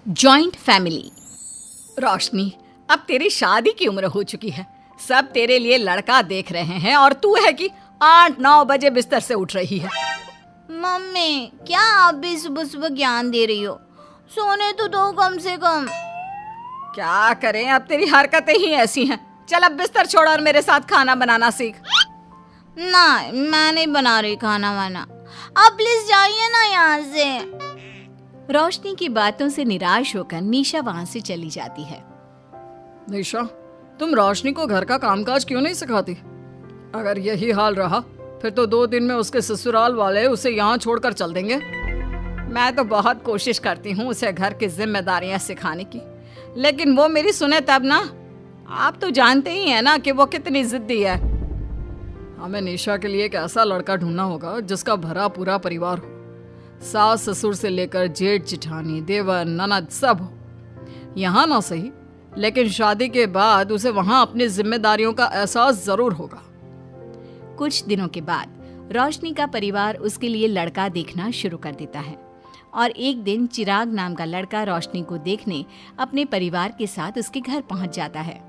Joint family. रोशनी, अब तेरी शादी की उम्र हो चुकी है, सब तेरे लिए लड़का देख रहे हैं और तू है कि 8-9 बजे बिस्तर से उठ रही है। मम्मी, क्या आप भी सुबह सुबह ज्ञान दे रही हो? सोने तो दो कम से कम। क्या करें, अब तेरी हरकतें ही ऐसी हैं। चल अब बिस्तर छोड़ और मेरे साथ खाना बनाना सीख। ना, मैं नहीं बना रही खाना वाना। आप प्लीज जाइए ना यहाँ से। रोशनी की बातों से निराश होकर निशा वहाँ से चली जाती है। निशा, तुम रोशनी को घर का कामकाज क्यों नहीं सिखाती? अगर यही हाल रहा फिर तो 2 दिन में उसके ससुराल वाले उसे यहाँ छोड़कर चल देंगे। मैं तो बहुत कोशिश करती हूँ उसे घर की जिम्मेदारियाँ सिखाने की, लेकिन वो मेरी सुने तब ना। आप तो जानते ही हैं ना कि वो कितनी जिद्दी है। हमें निशा के लिए एक ऐसा लड़का ढूंढना होगा जिसका भरा पूरा परिवार हो, सास ससुर से लेकर जेठ जिठानी देवर ननद सब हो। यहाँ ना सही, लेकिन शादी के बाद उसे वहाँ अपनी जिम्मेदारियों का एहसास जरूर होगा। कुछ दिनों के बाद रोशनी का परिवार उसके लिए लड़का देखना शुरू कर देता है और एक दिन चिराग नाम का लड़का रोशनी को देखने अपने परिवार के साथ उसके घर पहुंच जाता है।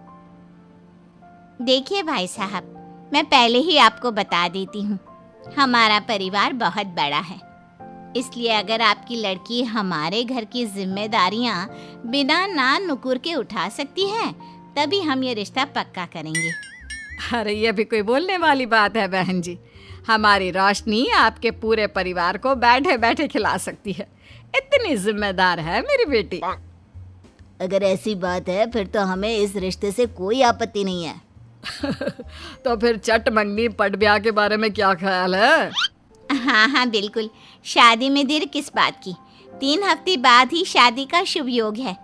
देखिए भाई साहब, मैं पहले ही आपको बता देती हूँ, हमारा परिवार बहुत बड़ा है, इसलिए अगर आपकी लड़की हमारे घर की जिम्मेदारियाँ बिना ना नुकुर के उठा सकती है तभी हम ये रिश्ता पक्का करेंगे। अरे ये भी कोई बोलने वाली बात है बहन जी। हमारी रोशनी आपके पूरे परिवार को बैठे बैठे खिला सकती है, इतनी जिम्मेदार है मेरी बेटी। अगर ऐसी बात है फिर तो हमें इस रिश्ते से कोई आपत्ति नहीं है। तो फिर चट मंगनी पट ब्याह के बारे में क्या ख्याल है? हाँ, बिल्कुल। शादी में देर किस बात की? 3 हफ्ते बाद ही शादी का शुभ योग है।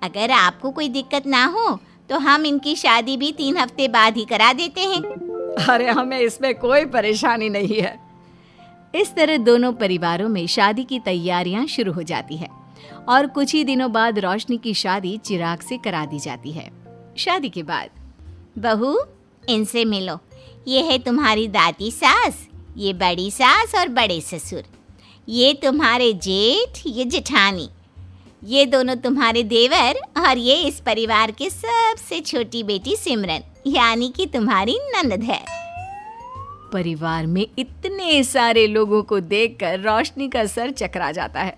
अगर आपको कोई दिक्कत ना हो तो हम इनकी शादी भी 3 हफ्ते बाद ही करा देते हैं। अरे हमें इसमें कोई परेशानी नहीं है। इस तरह दोनों परिवारों में शादी की तैयारियां शुरू हो जाती है और कुछ ही दिनों बाद रोशनी की शादी चिराग से करा दी जाती है। शादी के बाद, बहू, इनसे मिलो। ये है तुम्हारी दादी सास, ये बड़ी सास और बड़े ससुर, ये तुम्हारे जेठ, ये जेठानी, ये दोनों तुम्हारे देवर और ये इस परिवार की सबसे छोटी बेटी सिमरन, यानी कि तुम्हारी ननद है। परिवार में इतने सारे लोगों को देखकर रोशनी का सर चकरा जाता है।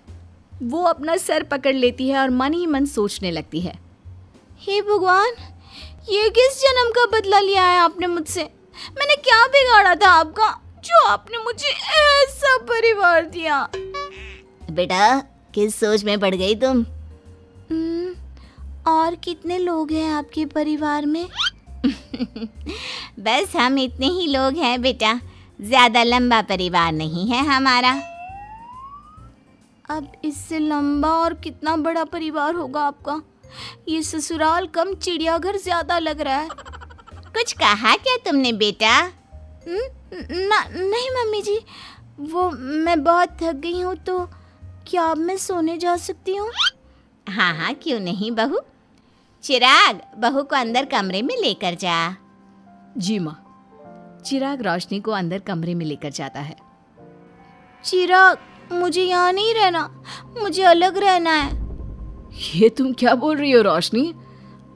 वो अपना सर पकड़ लेती है और मन ही मन सोचने लगती है, हे भगवान, ये किस जन्म का बदला लिया है आपने मुझसे? मैंने क्या बिगाड़ा था आपका जो आपने मुझे ऐसा परिवार दिया? बेटा, किस सोच में पड़ गई तुम? और कितने लोग हैं आपके परिवार में? बस हम इतने ही लोग हैं बेटा, ज्यादा लंबा परिवार नहीं है हमारा। अब इससे लंबा और कितना बड़ा परिवार होगा आपका? ये ससुराल कम चिड़ियाघर ज्यादा लग रहा है। कुछ कहा क्या तुमने बेटा? नहीं मम्मी जी, वो मैं बहुत थक गई हूँ, तो क्या अब मैं सोने जा सकती हूँ? हाँ, क्यों नहीं बहू। चिराग, बहू को अंदर कमरे में लेकर जा। जी माँ। चिराग रोशनी को अंदर कमरे में लेकर जाता है। चिराग, मुझे यहाँ नहीं रहना, मुझे अलग रहना है। ये तुम क्या बोल रही हो रोशनी?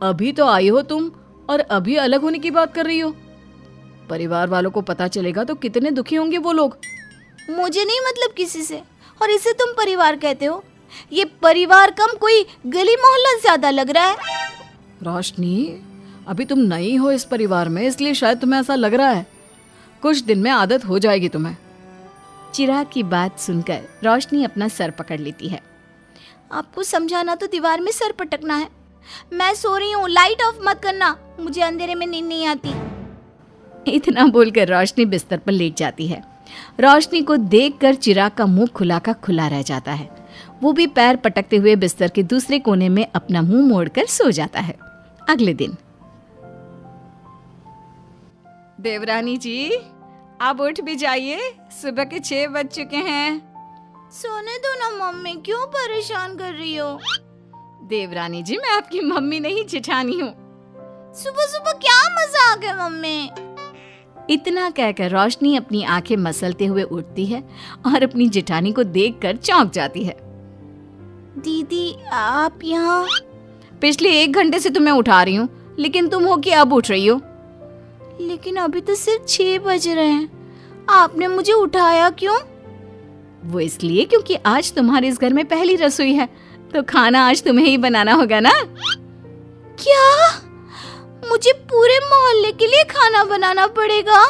अभी तो आई हो तुम और अभी अलग होने की बात कर रही हो। परिवार वालों को पता चलेगा तो कितने दुखी होंगे वो लोग। मुझे नहीं मतलब किसी से, और इसे तुम परिवार कहते हो? ये परिवार कम कोई गली मोहल्ला ज्यादा लग रहा है। रोशनी, अभी तुम नई हो इस परिवार में, इसलिए शायद तुम्हें ऐसा लग रहा है। कुछ दिन में आदत हो जाएगी तुम्हें। चिराग की बात सुनकर रोशनी अपना सर पकड़ लेती है। आपको समझाना तो दीवार में सर पटकना है। मैं सो रही हूँ, लाइट ऑफ मत करना, मुझे अंधेरे में नींद नहीं आती। इतना बोलकर रोशनी बिस्तर पर लेट जाती है। रोशनी को देखकर चिराग का मुंह खुला का खुला रह जाता है। वो भी पैर पटकते हुए बिस्तर के दूसरे कोने में अपना मुंह मोड़कर सो जाता है। अगले दिन, देवरानी जी, आप उठ भी जाइए, सुबह के 6 बज चुके हैं। सोने दो ना मम्मी, क्यों परेशान कर रही हो? देवरानी जी, मैं आपकी मम्मी नहीं जेठानी हूँ। सुबह सुबह क्या मजाक है मम्मी? इतना कहकर रोशनी अपनी आंखें मसलते हुए उठती है और अपनी जेठानी को देखकर चौंक जाती है। दीदी आप यहाँ? पिछले 1 घंटे से तुम्हें उठा रही हूँ, लेकिन तुम हो कि अब उठ रही हो? लेकिन अभी तो सिर्फ 6 बज रहे हैं, आपने मुझे उठाया क्यों? वो इसलिए क्योंकि आज तुम्हारे इस घर में पहली रसोई है, तो खाना आज तुम्हें ही बनाना होगा ना। क्या? मुझे पूरे मोहल्ले के लिए खाना बनाना पड़ेगा?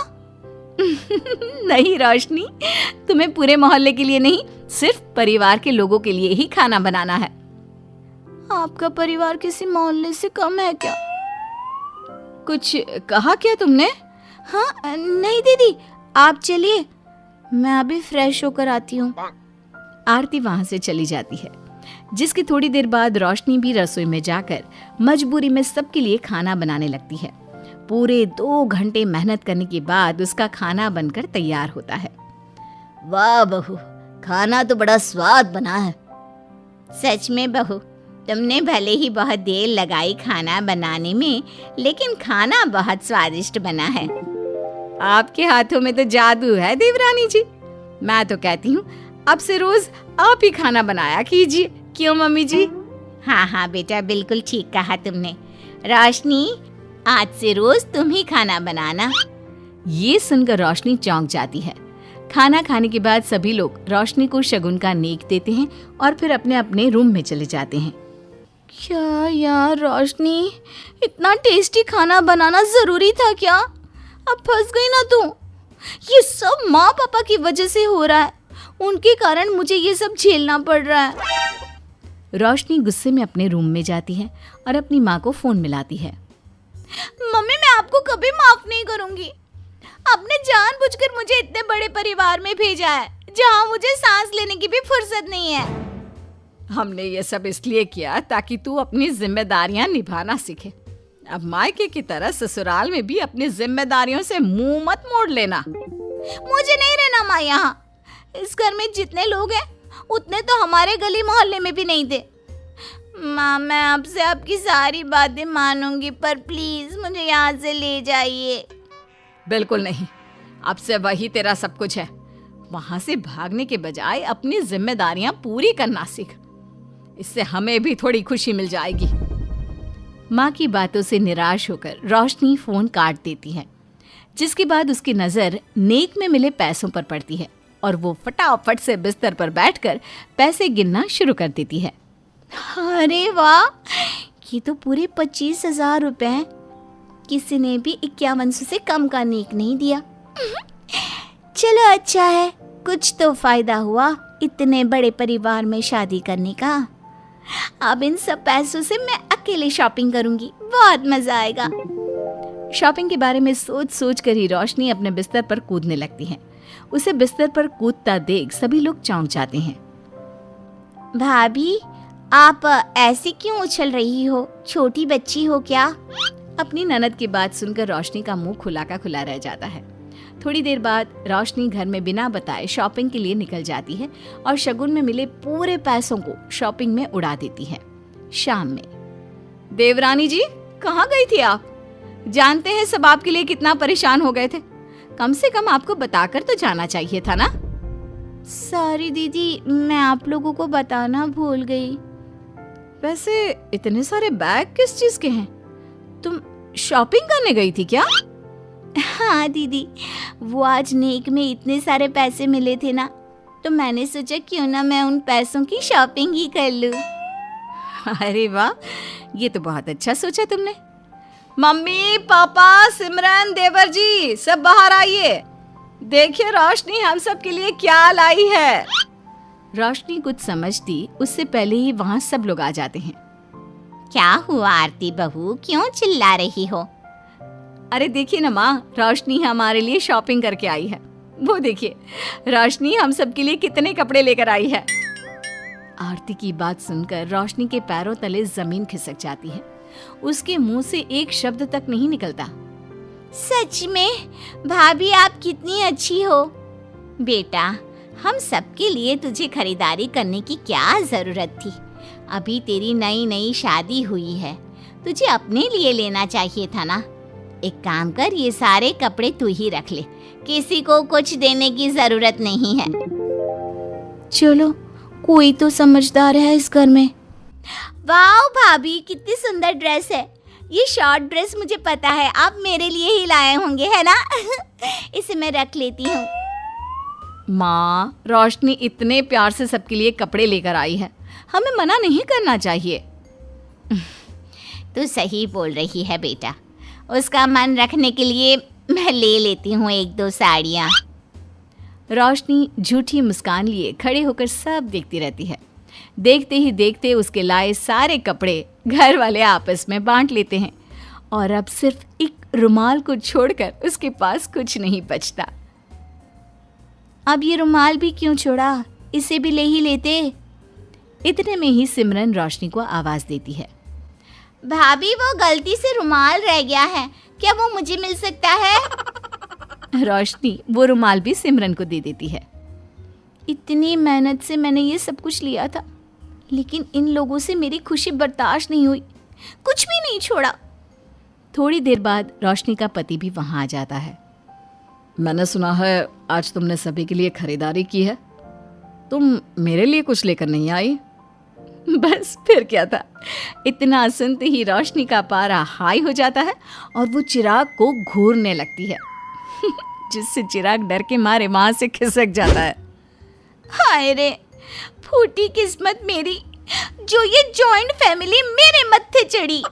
नहीं रोशनी, तुम्हें पूरे मोहल्ले के लिए नहीं, सिर्फ परिवार के लोगों के लिए ही खाना बनाना है। आपका परिवार किसी मोहल्ले से कम है क्या? कुछ कहा क्या तुमने? हाँ नहीं दीदी, आप चलिए, मैं अभी फ्रेश होकर आती हूँ। आरती वहां से चली जाती है, जिसकी थोड़ी देर बाद रोशनी भी रसोई में जाकर मजबूरी में सबके लिए खाना बनाने लगती है। पूरे 2 घंटे मेहनत करने के बाद उसका खाना बनकर तैयार होता है। वाह बहू, खाना तो बड़ा स्वाद बना है। सच में बहू, तुमने भले ही बहुत देर लगाई खाना बनाने में, लेकिन खाना बहुत स्वादिष्ट बना है। आपके हाथों में तो जादू है देवरानी जी। मैं तो कहती हूँ अब से रोज आप ही खाना बनाया कीजिए, क्यों मम्मी जी? हाँ हाँ बेटा, बिल्कुल ठीक कहा तुमने। रोशनी, आज से रोज तुम ही खाना बनाना। ये सुनकर रोशनी चौंक जाती है। खाना खाने के बाद सभी लोग रोशनी को शगुन का नेक देते हैं और फिर अपने अपने रूम में चले जाते हैं। क्या यार रोशनी, इतना टेस्टी खाना बनाना जरूरी था क्या? अब फंस गई ना तू। ये सब माँ पापा की वजह से हो रहा है, उनके कारण मुझे ये सब झेलना पड़ रहा है। रोशनी गुस्से में अपने रूम में जाती है और अपनी माँ को फोन मिलाती है। मम्मी, मैं आपको कभी माफ नहीं करूंगी। आपने जानबूझकर मुझे इतने बड़े परिवार में भेजा है, जहाँ मुझे सांस लेने की भी फुर्सत नहीं है। हमने ये सब इसलिए किया ताकि तू अपनी जिम्मेदारियां निभाना सीखे। अब मायके की तरह ससुराल में भी अपनी जिम्मेदारियों से मुंह मत मोड़ लेना। मुझे नहीं रहना माँ यहाँ। इस घर में जितने लोग हैं उतने तो हमारे गली मोहल्ले में भी नहीं थे। माँ, मैं आपसे आपकी सारी बातें मानूंगी, पर प्लीज मुझे यहाँ से ले जाइए। बिल्कुल नहीं, अब से वही तेरा सब कुछ है। वहां से भागने के बजाय अपनी जिम्मेदारियां पूरी करना सीख, इससे हमें भी थोड़ी खुशी मिल जाएगी। माँ की बातों से निराश होकर रोशनी फोन काट देती है, जिसके बाद उसकी नजर नेक में मिले पैसों पर पड़ती है और वो फटाफट से बिस्तर पर बैठकर पैसे गिनना शुरू कर देती है। अरे वाह, ये तो पूरे 25,000 रुपए हैं। किसी ने भी 5100 से कम का नेक नहीं दिया। चलो अच्छा है, कुछ तो फायदा हुआ इतने बड़े परिवार में शादी करने का। अब इन सब पैसों से मैं अकेले शॉपिंग करूंगी, बहुत मजा आएगा। शॉपिंग के बारे में सोच सोच कर ही रोशनी अपने बिस्तर पर कूदने लगती है। उसे बिस्तर पर कूदता देख सभी लोग चौंक जाते हैं। भाभी, आप ऐसे क्यों उछल रही हो? छोटी बच्ची हो क्या? अपनी ननद की बात सुनकर रोशनी का मुंह खुला का खुला रह जाता है। थोड़ी देर बाद रोशनी घर में बिना बताए शॉपिंग के लिए निकल जाती है और शगुन में मिले पूरे पैसों को शॉपिंग में उड़ा देती है। शाम में, देवरानी जी कहाँ गई थी आप? जानते हैं सब आपके लिए कितना परेशान हो गए थे, कम से कम आपको बताकर तो जाना चाहिए था ना। सॉरी दीदी, मैं आप लोगों को बताना भूल गई। वैसे इतने सारे बैग किस चीज के हैं? तुम शॉपिंग करने गई थी क्या? हाँ दीदी, वो आज नेक में इतने सारे पैसे मिले थे ना, तो मैंने सोचा क्यों ना मैं उन पैसों की शॉपिंग ही कर लूं। अरे वाह, ये तो बहुत अच्छा सोचा तुमने। मम्मी, पापा, सिमरन, देवर जी, सब बाहर आइए। देखिए रोशनी हम सब के लिए क्या लाई है। रोशनी कुछ समझती उससे पहले ही वहाँ सब लोग आ जाते हैं। क्या हुआ आरती बहू, क्यों चिल्ला रही हो? अरे देखिए ना माँ, रोशनी हमारे लिए शॉपिंग करके आई है। वो देखिए रोशनी हम सब के लिए कितने कपड़े लेकर आई है। आरती की बात सुनकर रोशनी के पैरों तले जमीन खिसक जाती है। उसके मुंह से एक शब्द तक नहीं निकलता। सच में भाभी, आप कितनी अच्छी हो। बेटा, हम सबके लिए तुझे खरीदारी करने की क्या जरूरत थी? अभी तेरी नई नई शादी हुई है, तुझे अपने लिए लेना चाहिए था ना। एक काम कर, ये सारे कपड़े तू ही रख ले, किसी को कुछ देने की जरूरत नहीं है। चलो कोई तो समझदार है इस घर में। वाह भाभी, कितनी सुंदर ड्रेस है। ये शॉर्ट ड्रेस मुझे पता है आप मेरे लिए ही लाए होंगे, है ना? इसे मैं रख लेती हूँ। माँ, रोशनी इतने प्यार से सबके लिए कपड़े लेकर आई है, हमें मना नहीं करना चाहिए। तू सही बोल रही है बेटा, उसका मन रखने के लिए मैं ले लेती हूँ 1-2 साड़ियाँ। रोशनी झूठी मुस्कान लिए खड़े होकर सब देखती रहती है। देखते ही देखते उसके लाए सारे कपड़े घर वाले आपस में बांट लेते हैं और अब सिर्फ एक रुमाल को छोड़कर उसके पास कुछ नहीं बचता। अब ये रुमाल भी क्यों छोड़ा, इसे भी ले ही लेते। इतने में ही सिमरन रोशनी को आवाज़ देती है। भाभी, वो गलती से रुमाल रह गया है, क्या वो मुझे मिल सकता है? रोशनी वो रुमाल भी सिमरन को दे देती है। इतनी मेहनत से मैंने ये सब कुछ लिया था, लेकिन इन लोगों से मेरी खुशी बर्दाश्त नहीं हुई, कुछ भी नहीं छोड़ा। थोड़ी देर बाद रोशनी का पति भी वहाँ आ जाता है। मैंने सुना है आज तुमने सभी के लिए खरीदारी की है, तुम मेरे लिए कुछ लेकर नहीं आई? बस फिर क्या था, इतना सुनते ही रोशनी का पारा हाई हो जाता है और वो चिराग को घूरने लगती है, जिससे चिराग डर के मारे वहाँ से खिसक जाता है। हाय रे, फूटी किस्मत मेरी, जो ये जॉइंट फैमिली मेरे मत्थे चढ़ी।